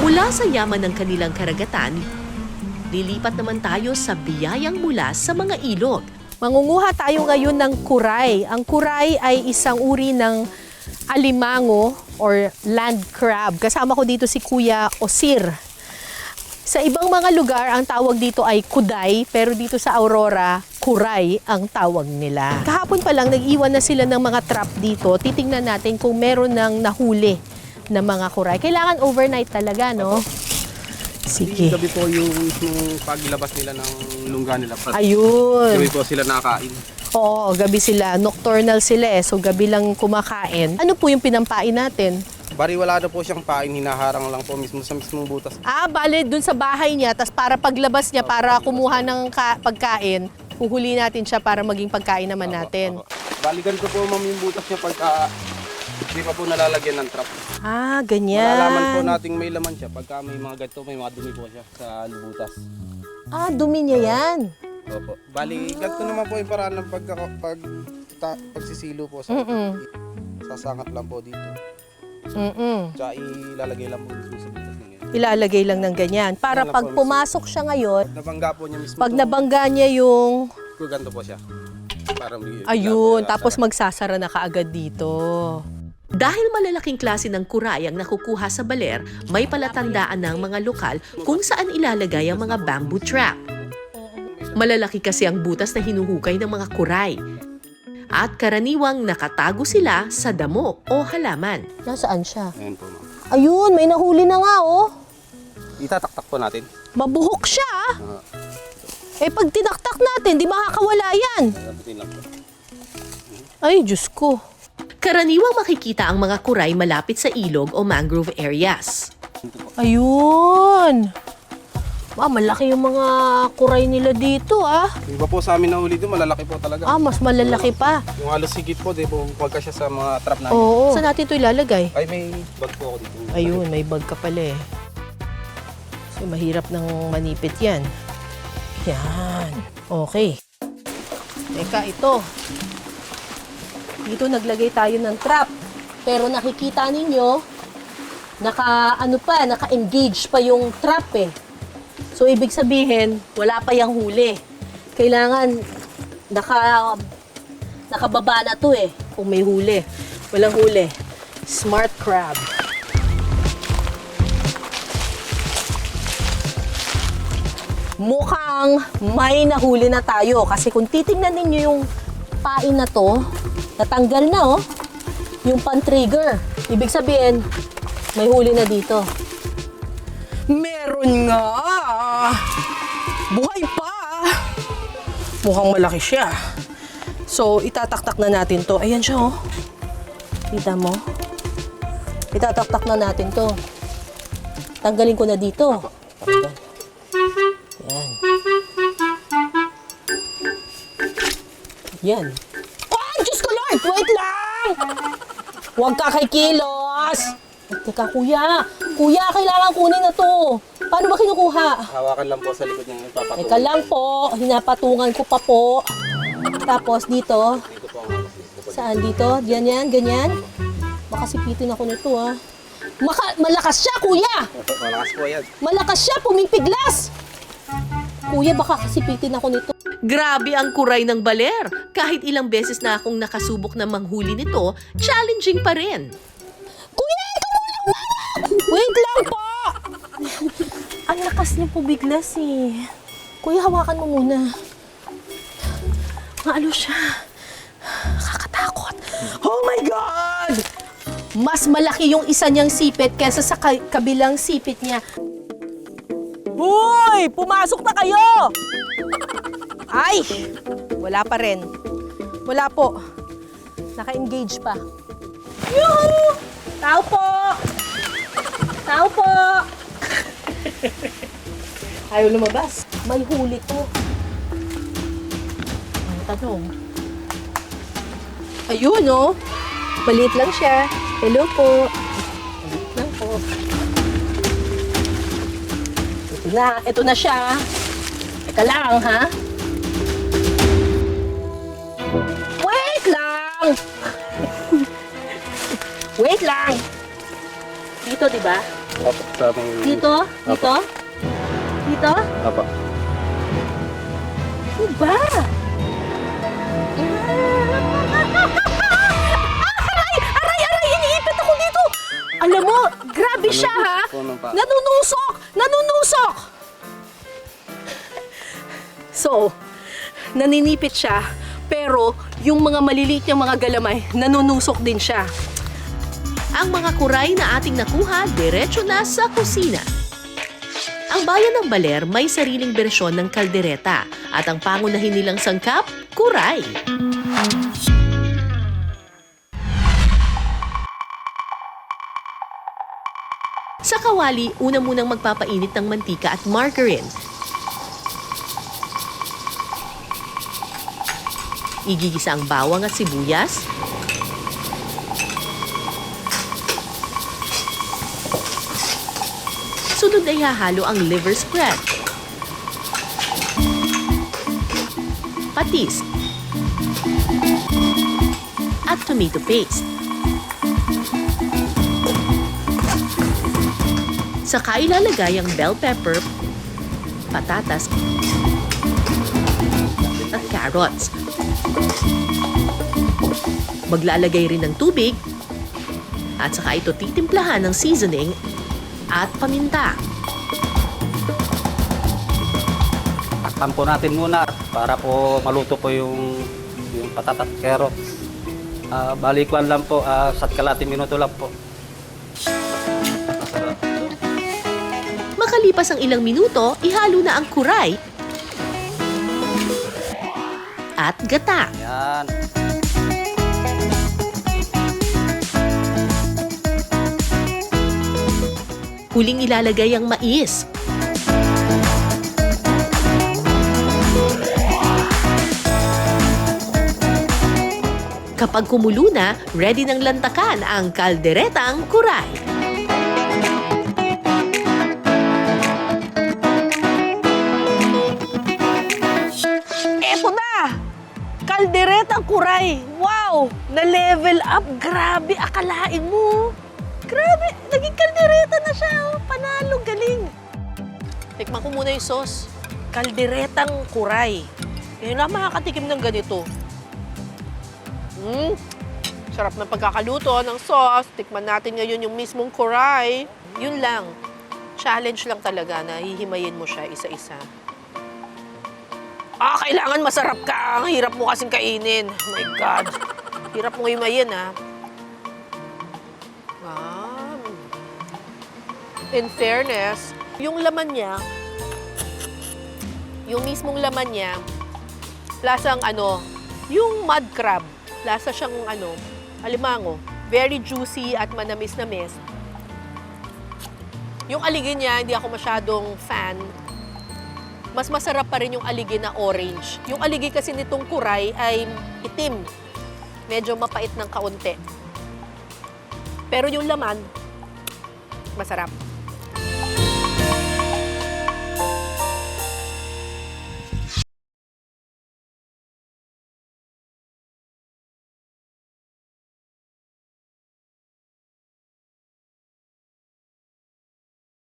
Mula sa yaman ng kanilang karagatan, lilipat naman tayo sa biyayang mula sa mga ilog. Mangunguha tayo ngayon ng kuray. Ang kuray ay isang uri ng alimango or land crab. Kasama ko dito si Kuya Osir. Sa ibang mga lugar, ang tawag dito ay kuday, pero dito sa Aurora, kuray ang tawag nila. Kahapon pa lang, nag-iwan na sila ng mga trap dito. Titingnan natin kung meron ng nahuli na mga kuray. Kailangan overnight talaga, no? Sige. Gabi po yung paglabas nila ng lungga nila. Ayun. Gabi po sila nakakain. Oo, gabi sila. Nocturnal sila eh. So, gabi lang kumakain. Ano po yung pinampain natin? Bari wala na po siyang pain, hinaharang lang po mismo sa mismong butas. Bale, dun sa bahay niya, tas para paglabas niya, para kumuha ng pagkain, uhuli natin siya para maging pagkain naman natin. Balikan ko po ma'am yung butas niya pagka hindi pa po nalalagyan ng trap. Ganyan. Malalaman po nating may laman siya pagka may mga ganito, may mga dumi po siya sa butas. Dumi niya yan. Opo. Bali, ganito naman po yung paraan ng pagsisilo po sa sasangat lang po dito. Tsaka ilalagay lang po mismo sa butas ng ganyan. Ilalagay lang ng ganyan. Para Yan lang pag po, pumasok siya ngayon, Nabangga po niya mismo. pag nabangga niya yung... Ganito po siya. Para Ayun, tapos magsasara na kaagad dito. Dahil malalaking klase ng kuray ang nakukuha sa baler, may palatandaan ng mga lokal kung saan ilalagay ang mga bamboo trap. Malalaki kasi ang butas na hinuhukay ng mga kuray. At karaniwang nakatago sila sa damo o halaman. Nasaan siya? Ayan po ma'am. Ayun, may nahuli na nga oh. Itataktak po natin. Mabuhok siya. Pag tinaktak natin, di makakawala yan. Lambutin lang po. Ay, Diyos ko. Karaniwang makikita ang mga kuray malapit sa ilog o mangrove areas. Ayun. Malaki yung mga kuray nila dito Yung iba po sa amin nahuli doon, malalaki po talaga. mas malalaki pa. Yung halos higit po, di po pagka siya sa mga trap namin. Oo. Saan natin ito ilalagay? Ay, may bag po ako dito. Ayun, may bag ka pala eh. So, mahirap nang manipit yan. Yan. Okay. Teka, ito. Dito naglagay tayo ng trap. Pero nakikita ninyo, naka-engage pa yung trap eh. So, ibig sabihin, wala pa yung huli. Kailangan, nakababa na to eh, kung may huli. Walang huli. Smart crab. Mukhang may nahuli na tayo. Kasi kung titingnan ninyo yung pain na to, natanggal na yung pan-trigger. Ibig sabihin, may huli na dito. Meron nga! Buhay pa! Mukhang malaki siya. So, itataktak na natin to. Ayan siya, Kita mo? Itataktak na natin to. Tanggalin ko na dito. Ayan. Yan. Diyos ko, Lord! Wait lang! Huwag ka kay kilos! Teka, kuya. Kuya, kailangan kunin na to. Paano ba kinukuha? Hawakan lang po sa likod niya yung papatungan. Teka lang po. Hinapatungan ko pa po. Tapos dito. Dito po ang halos. Saan dito? Ganyan, ganyan. Makasipitin ako nito, malakas siya, kuya! Malakas po yan. Malakas siya, pumipiglas! Kuya, baka kasipitin ako nito. Grabe ang kuray ng baler. Kahit ilang beses na akong nakasubok na manghuli nito, challenging pa rin. Kuya, ito mo lang! Wait lang po! Ang lakas niya po biglas eh. Kuya, hawakan mo muna. Ano siya? Kakatakot. Oh my God! Mas malaki yung isa niyang sipit kaysa sa kabilang sipit niya. Hoy! Pumasok na kayo! Ay! Wala pa rin. Wala po. Naka-engage pa. Yuhu! Tao po! Tao po! Ayaw lumabas. May huli to. Ang tanong. Ayun, Maliit lang siya. Hello po. Maliit lang po. Ito na siya. Teka lang, ha? Wait lang! Wait lang! Dito, di ba? Opo, sa aming... Dito? Dito? Dito? Opo. Diba? Aray! Iniipit ako dito! Alam mo, grabe siya ha! Nanunusok! Nanunusok! So, naninipit siya, pero yung mga maliliit niyang mga galamay, nanunusok din siya. Ang mga kuray na ating nakuha, diretso na sa kusina. Ang bayan ng Baler may sariling bersyon ng kaldereta at ang pangunahin nilang sangkap, kuray. Sa kawali, una munang magpapainit ng mantika at margarine. Igigisa ang bawang at sibuyas. Sunod ay hahalo ang liver spread, patis, at tomato paste. Saka ilalagay ang bell pepper, patatas, at carrots. Maglalagay rin ng tubig at saka ito titimplahan ng seasoning at paminta. Takpan po natin muna para po maluto po yung patatas at carrots. Balikuan lang po, sa kalating minuto lang po. Makalipas ang ilang minuto, ihalo na ang kuray at gata. Yan. Huling ilalagay ang mais. Kapag kumulo na, ready ng lantakan ang kalderetang kuray. Eto na! Kalderetang kuray! Wow! Na-level up! Grabe! Akalain mo! Grabe! Naging kaldereta na siya! Oh. Panalo! Galing! Tikman ko muna yung sauce. Kalderetang kuray. Ngayon lang makakatikim ng ganito. Sarap ng pagkakaluto ng sauce. Tikman natin ngayon yung mismong kuray. Yun lang. Challenge lang talaga na hihimayin mo siya isa-isa. Kailangan masarap ka. Ang hirap mo kasing kainin. Oh my God. Hirap mo himayin, ha? In fairness, yung laman niya, yung mismong laman niya, lasang yung mud crab. Lasa siyang alimango. Very juicy at manamis-namis. Yung aligin niya, hindi ako masyadong fan. Mas masarap pa rin yung aligin na orange. Yung aligin kasi nitong kuray ay itim. Medyo mapait ng kaunti. Pero yung laman, masarap.